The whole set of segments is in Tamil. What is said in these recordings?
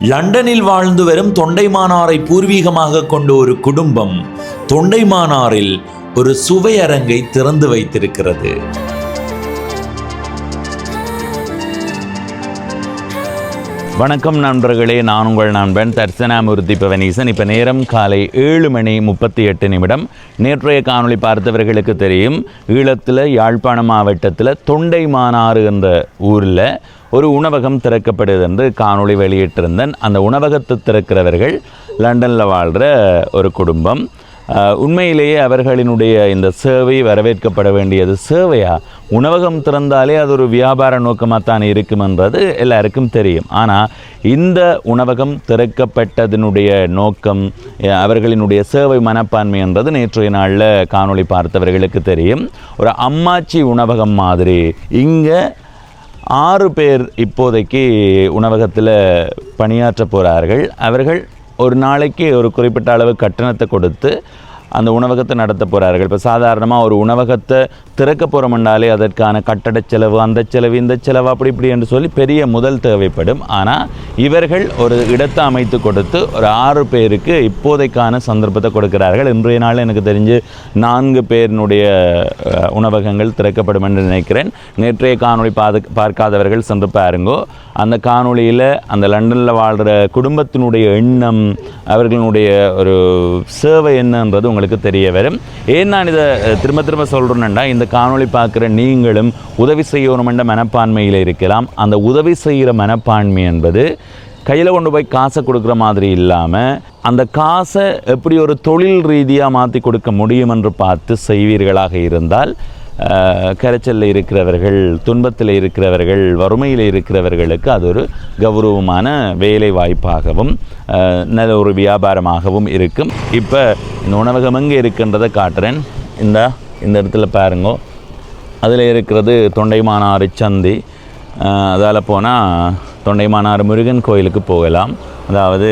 லண்டனில் வாழ்ந்து வரும் தொண்டைமானாரை பூர்வீகமாக கொண்ட ஒரு குடும்பம் தொண்டைமானாரில் ஒரு சுவையரங்கை திறந்து வைத்திருக்கிறது. வணக்கம் நண்பர்களே, நான் உங்கள் நண்பன் தர்சனாமூர்த்தி பவனீசன். இப்போ நேரம் காலை 7:38. நேற்றைய காணொளி பார்த்தவர்களுக்கு தெரியும், ஈழத்தில் யாழ்ப்பாணம் மாவட்டத்தில் தொண்டைமானாறு என்ற ஊரில் ஒரு உணவகம் திறக்கப்படுது என்று காணொளி வெளியிட்டிருந்தேன். அந்த உணவகத்தை திறக்கிறவர்கள் லண்டனில் வாழ்கிற ஒரு குடும்பம். உண்மையிலேயே அவர்களினுடைய இந்த சேவை வரவேற்கப்பட வேண்டியது. சேவையா? உணவகம் திறந்தாலே அது ஒரு வியாபார நோக்கமாக தான் இருக்குமென்றது எல்லாருக்கும் தெரியும். ஆனால் இந்த உணவகம் திறக்கப்பட்டதனுடைய நோக்கம், அவர்களினுடைய சேவை மனப்பான்மை என்றது நேற்றைய நாளில் காணொளி பார்த்தவர்களுக்கு தெரியும். ஒரு அம்மாச்சி உணவகம் மாதிரி. இங்கே 6 பேர் இப்போதைக்கு உணவகத்தில் பணியாற்ற போகிறார்கள். அவர்கள் ஒரு நாளைக்கு ஒரு குறிப்பிட்ட அளவு கட்டணத்தை கொடுத்து அந்த உணவகத்தை நடத்த போகிறார்கள். இப்போ சாதாரணமாக ஒரு உணவகத்தை திறக்க போகிறோம்னாலே அதற்கான கட்டட செலவு, அந்த செலவு, இந்த செலவு, அப்படி இப்படி என்று சொல்லி பெரிய முதல் தேவைப்படும். ஆனால் இவர்கள் ஒரு இடத்தை அமைத்து கொடுத்து ஒரு 6 பேருக்கு இப்போதைக்கான சந்தர்ப்பத்தை கொடுக்கிறார்கள். இன்றைய நாள் எனக்கு தெரிஞ்சு 4 பேரினுடைய உணவகங்கள் திறக்கப்படும் என்று நினைக்கிறேன். நேற்றைய காணொளி பார்க்காதவர்கள் சென்று பாருங்கோ. அந்த காணொளியில் அந்த லண்டனில் வாழ்கிற குடும்பத்தினுடைய எண்ணம், அவர்களுடைய ஒரு சேவை என்னன்றது உங்களுக்கு தெரிய வரும். ஏன் நான் இதை திரும்ப திரும்ப சொல்கிறேன்னா, இந்த காணொளி பார்க்குற நீங்களும் உதவி செய்யணுமென்ற மனப்பான்மையில் இருக்கலாம். அந்த உதவி செய்கிற மனப்பான்மை என்பது கையில் கொண்டு போய் காசை கொடுக்குற மாதிரி இல்லாமல், அந்த காசை எப்படி ஒரு தொழில் ரீதியாக மாற்றி கொடுக்க முடியும் என்று பார்த்து செய்வீர்களாக இருந்தால், கரைச்சலில் இருக்கிறவர்கள், துன்பத்தில் இருக்கிறவர்கள், வறுமையில் இருக்கிறவர்களுக்கு அது ஒரு கௌரவமான வேலை வாய்ப்பாகவும் நல்ல ஒரு வியாபாரமாகவும் இருக்கும். இப்போ இந்த உணவகம் எங்கே இருக்கின்றதை காட்டுறேன். இந்த இடத்துல பாருங்கோ, அதில் இருக்கிறது தொண்டைமானாறு சந்தி. அதால் போனால் தொண்டைமானாறு முருகன் கோயிலுக்கு போகலாம். அதாவது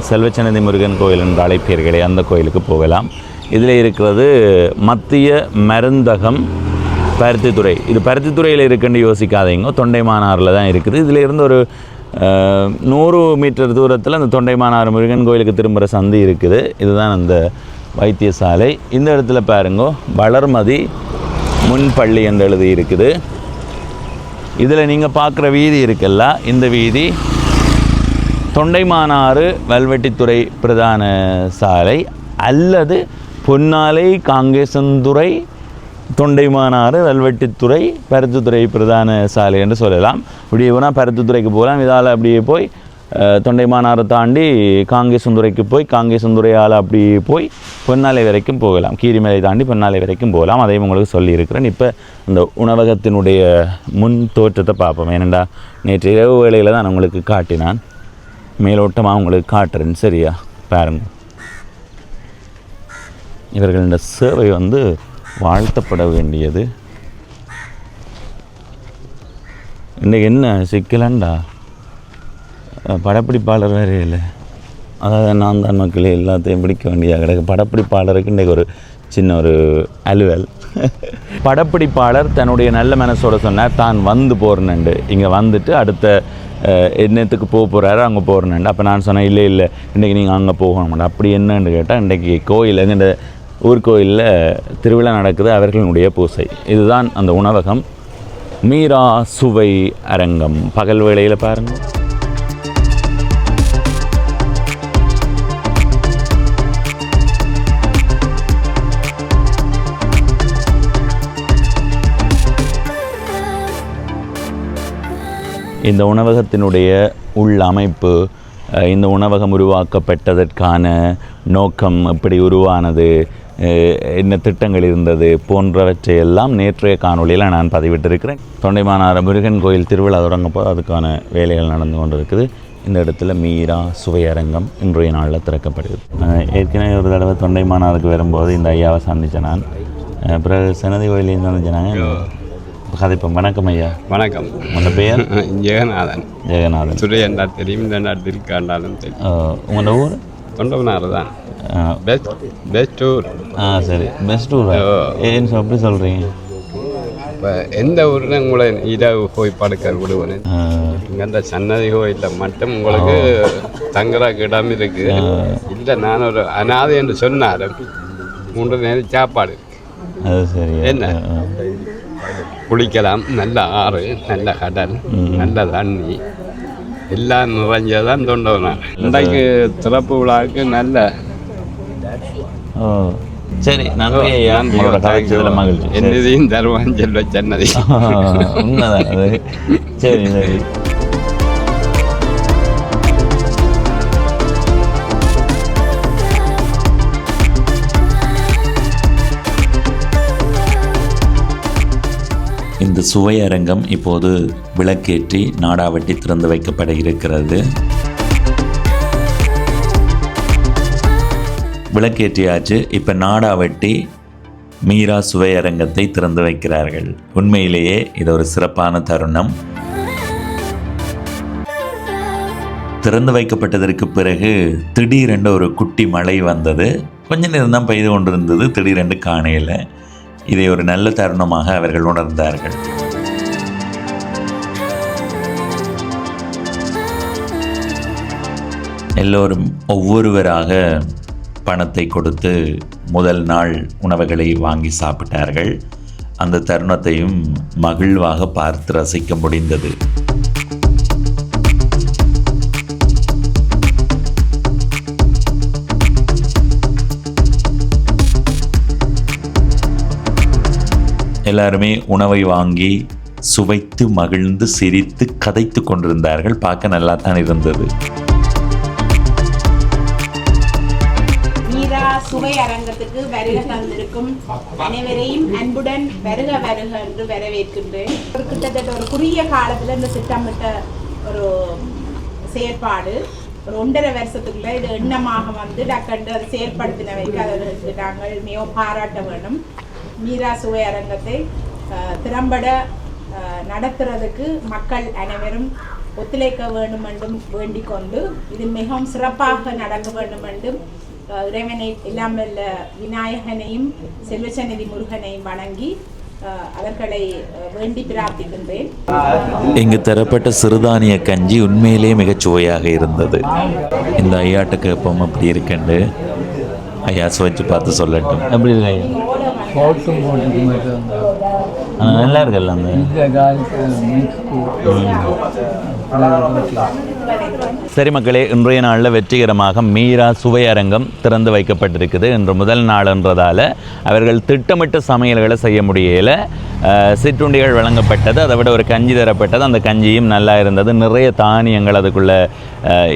செல்வச்சன்னதி முருகன் கோயில் என்று அழைப்பீர்களே, அந்த கோயிலுக்கு போகலாம். இதில் இருக்கிறது மத்திய மருந்தகம் பருத்தித்துறை. இது பருத்தித்துறையில் இருக்குன்னு யோசிக்காதீங்க, தொண்டைமானாறில் தான் இருக்குது. இதில் இருந்து ஒரு 100 மீட்டர் தூரத்தில் அந்த தொண்டைமானாறு முருகன் கோயிலுக்கு திரும்புகிற சந்தி இருக்குது. இதுதான் அந்த வைத்தியசாலை. இந்த இடத்துல பாருங்கோ, வளர்மதி முன்பள்ளி என்று எழுதி இருக்குது. இதில் நீங்கள் பார்க்குற வீதி இருக்குல்ல, இந்த வீதி தொண்டைமானாறு வல்வெட்டித்துறை பிரதான சாலை அல்லது பொன்னாலை காங்கேசன்துறை தொண்டைமானாறு வல்வெட்டித்துறை பருத்தித்துறை பிரதான சாலை என்று சொல்லலாம். இப்படியே போனால் பருத்தித்துறைக்கு போகலாம். இதால் அப்படியே போய் தொண்டைமானாரை தாண்டி காங்கேசன்துறைக்கு போய், காங்கேசன்துறையால் அப்படியே போய் பொன்னாலை வரைக்கும் போகலாம். கீரிமலை தாண்டி பொன்னாலை வரைக்கும் போகலாம். அதையும் உங்களுக்கு சொல்லியிருக்கிறேன். இப்போ இந்த உணவகத்தினுடைய முன் தோற்றத்தை பார்ப்போம். ஏனெண்டா நேற்று இரவு வேளையில் தான் உங்களுக்கு காட்டினான். மேலோட்டமாக உங்களுக்கு காட்டுறேன். சரியா? பாருங்க, இவர்களின் சேவை வாழ்த்தப்பட வேண்டியது. இன்றைக்கு என்ன சிக்கலண்டா, படப்பிடிப்பாளர் வேறு இல்லை. அதாவது நான் தான் மக்களே எல்லாத்தையும் பிடிக்க வேண்டியதாக கிடக்கு. படப்பிடிப்பாளருக்கு இன்றைக்கு ஒரு சின்ன ஒரு அலுவல். படப்பிடிப்பாளர் தன்னுடைய நல்ல மனசோட சொன்னார், தான் வந்து போகிறேன்ண்டு. இங்கே வந்துட்டு அடுத்த என்னத்துக்கு போகிறாரு, அங்கே போகிறேன்ண்டு. அப்போ நான் சொன்னேன், இல்லை இன்றைக்கி நீங்கள் அங்கே போகணும். அப்படி என்னன்னு கேட்டால், இன்றைக்கி கோயில், எங்கள் ஊர்கோயிலில் திருவிழா நடக்குது, அவர்களுடைய பூசை. இதுதான் அந்த உணவகம், மீரா சுவை அரங்கம். பகல் வேளையில் பாருங்கள். இந்த உணவகத்தினுடைய உள்ளமைப்பு, இந்த உணவகம் உருவாக்கப்பட்டதற்கான நோக்கம், எப்படி உருவானது, என்ன திட்டங்கள் இருந்தது போன்றவற்றையெல்லாம் நேற்றைய காணொலியில் நான் பதிவிட்டிருக்கிறேன். தொண்டைமானாறு முருகன் கோயில் திருவிழா தொடங்கப்போ அதுக்கான வேலைகள் நடந்து கொண்டிருக்குது. இந்த இடத்துல மீரா சுவையரங்கம் இன்றைய நாளில் திறக்கப்படுது. ஏற்கனவே ஒரு தடவை தொண்டைமானாருக்கு வரும்போது இந்த ஐயாவை சந்தித்தேன் நான். பிறகு சன்னதி கோயிலையும் சந்திச்சேனாங்க. கதைப்போம். வணக்கம் ஐயா. வணக்கம். உங்கள் பெயர்? ஜெகநாதன். ஜெகநாதன். சுரேண்டா தெரியும், இந்த நாட்டில் காண்டாலும் தெரியும். உங்களோட ஊர்? தொண்டமனாறு தான். பெஸ்ட் ஊர். சரி, பெஸ்ட் ஊர். ஏன்னு அப்படி சொல்கிறீங்க? இப்போ எந்த ஊரில் உங்களை இரவு போய் படுக்க விடுவேன் இங்கே அந்த சன்னதி கோயிலில் மட்டும் உங்களுக்கு தங்குறதுக்கு இடம் இருக்கு. இல்லை நான் ஒரு அனாதை என்று சொன்னாலும் 3 நேரம் சாப்பாடு இருக்கு. அது சரி. என்ன குளிக்கலாம், நல்ல ஆறு, நல்ல கடல், நல்ல தண்ணி எல்லாம் நிறைஞ்சதான் தொண்டவனார். இன்றைக்கு திறப்பு விழாவுக்கு நல்ல சரி. நன்றி ஐயா, உங்களோட கதைச்சதில் மகிழ்ச்சி. என்னதையும் தருவான் செல்வ சன்னதி. உண்மைதான் அது. சரி சரி. இந்த சுவை அரங்கம் இப்போது விளக்கேற்றி நாடாவட்டி திறந்து வைக்கப்பட இருக்கிறது. விளக்கேற்றியாச்சு. இப்போ நாடாவட்டி மீரா சுவை அரங்கத்தை திறந்து வைக்கிறார்கள். உண்மையிலேயே இது ஒரு சிறப்பான தருணம். திறந்து வைக்கப்பட்டதற்கு பிறகு திடீரென்று ஒரு குட்டி மழை வந்தது. கொஞ்ச நேரம் தான் பெய்து கொண்டிருந்தது. திடீரென்று காணையில் இதை ஒரு நல்ல தருணமாக அவர்கள் உணர்ந்தார்கள். எல்லோரும் ஒவ்வொருவராக பணத்தை கொடுத்து முதல் நாள் உணவுகளை வாங்கி சாப்பிட்டார்கள். அந்த தருணத்தையும் மகிழ்வாக பார்த்து ரசிக்க முடிந்தது. எல்லாருமே உணவை வாங்கி சுவைத்து மகிழ்ந்து சிரித்து கதைத்து கொண்டிருந்தார்கள். பார்க்க நல்லா தான் இருந்தது. மீரா சுவை அரங்கத்துக்கு வருக தந்திருக்கும் அனைவரையும் அன்புடன் வருக வருக என்று வரவேற்கின்றேன். கிட்டத்தட்ட ஒரு குறுகிய காலத்தில் இந்த திட்டமிட்ட ஒரு செயற்பாடு ஒரு 1.5 வருஷத்துக்குள்ள இது எண்ணமாக வந்து டக்கண்டு அதை செயற்படுத்தினவைக்கு அதற்கு நாங்கள் மிக பாராட்ட வேண்டும். மீரா சுவை அரங்கத்தை திறம்பட நடத்துறதுக்கு மக்கள் அனைவரும் ஒத்துழைக்க வேண்டும் என்றும் வேண்டிக் கொண்டு இது மிகவும் சிறப்பாக நடக்க வேண்டும் என்றும் இறைவனை இல்லாமல் விநாயகனையும் செல்வச்சந்நிதி முருகனையும் வணங்கி அவர்களை வேண்டி பிரார்த்திக்கின்றேன். இங்கு தரப்பட்ட சிறுதானிய கஞ்சி உண்மையிலேயே மிகச் சுவையாக இருந்தது. இந்த ஐயாட்டுக்கு எப்பவும் அப்படி இருக்கண்டு ஐயா சுவைச்சு பார்த்து சொல்லட்டும். எப்படி இருக்கு ஐயா? நல்லா இருக்குல்ல சரி மக்களே, இன்றைய நாளில் வெற்றிகரமாக மீரா சுவை அரங்கம் திறந்து வைக்கப்பட்டிருக்குது. இன்று முதல் நாள்ன்றதால் அவர்கள் திட்டமிட்ட சமையல்களை செய்ய முடியல. சிற்றுண்டிகள் வழங்கப்பட்டது, அதை விட ஒரு கஞ்சி தரப்பட்டது. அந்த கஞ்சியும் நல்லா இருந்தது. நிறைய தானியங்கள் அதுக்குள்ளே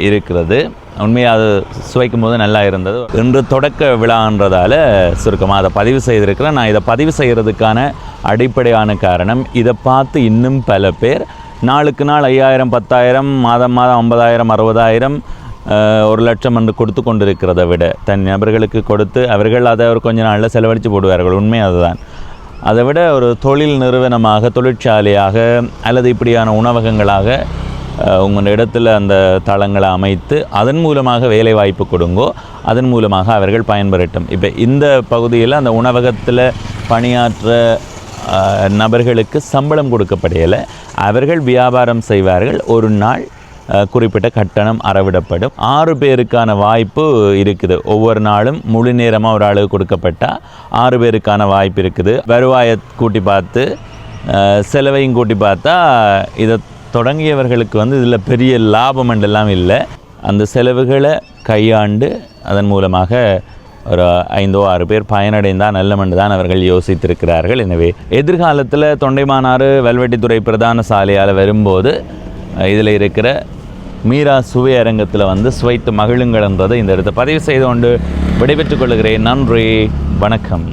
இருக்கிறது. உண்மையாக அது சுவைக்கும் போது நல்லா இருந்தது. இன்று தொடக்க விழான்றதால சுருக்கமாக அதை பதிவு செய்திருக்கிறேன். நான் இதை பதிவு செய்கிறதுக்கான அடிப்படையான காரணம், இதை பார்த்து இன்னும் பல பேர் நாளுக்கு நாள் 5000 10,000 மாதம் 50,000 60,000 1,00,000 என்று கொடுத்து கொண்டிருக்கிறத விட தன் நபர்களுக்கு கொடுத்து அவர்கள் அதை ஒரு கொஞ்ச நாளில் செலவழித்து போடுவார்கள். உண்மை அதுதான். அதை விட ஒரு தொழில் நிறுவனமாக, தொழிற்சாலையாக அல்லது இப்படியான உணவகங்களாக உங்கள் இடத்துல அந்த தளங்களை அமைத்து அதன் மூலமாக வேலை வாய்ப்பு கொடுங்கோ, அதன் மூலமாக அவர்கள் பயன்பெறட்டும். இப்போ இந்த பகுதியில் அந்த உணவகத்தில் பணியாற்ற நபர்களுக்கு சம்பளம் கொடுக்கப்படையலை. அவர்கள் வியாபாரம் செய்வார்கள். ஒரு நாள் குறிப்பிட்ட கட்டணம் அறவிடப்படும். 6 பேருக்கான வாய்ப்பு இருக்குது. ஒவ்வொரு நாளும் முழு நேரமாக ஒரு ஆளுக்கு கொடுக்கப்பட்டால் 6 பேருக்கான வாய்ப்பு இருக்குது. வருவாயை கூட்டி பார்த்து செலவையும் கூட்டி பார்த்தா இதை தொடங்கியவர்களுக்கு வந்து இதில் பெரிய லாபம் என்றெல்லாம் இல்லை. அந்த செலவுகளை கையாண்டு அதன் மூலமாக ஒரு 5 or 6 பேர் பயனடைந்தால் நல்லமென்று தான் அவர்கள் யோசித்திருக்கிறார்கள். எனவே எதிர்காலத்தில் தொண்டைமானாறு வல்வெட்டித்துறை பிரதான சாலையால் வரும்போது இதில் இருக்கிற மீரா சுவை அரங்கத்தில் வந்து சுவைத்து மகிழுங்கள் என்றதை இந்த இடத்தை பதிவு செய்து கொண்டு விடைபெற்றுக் கொள்கிறேன். நன்றி, வணக்கம்.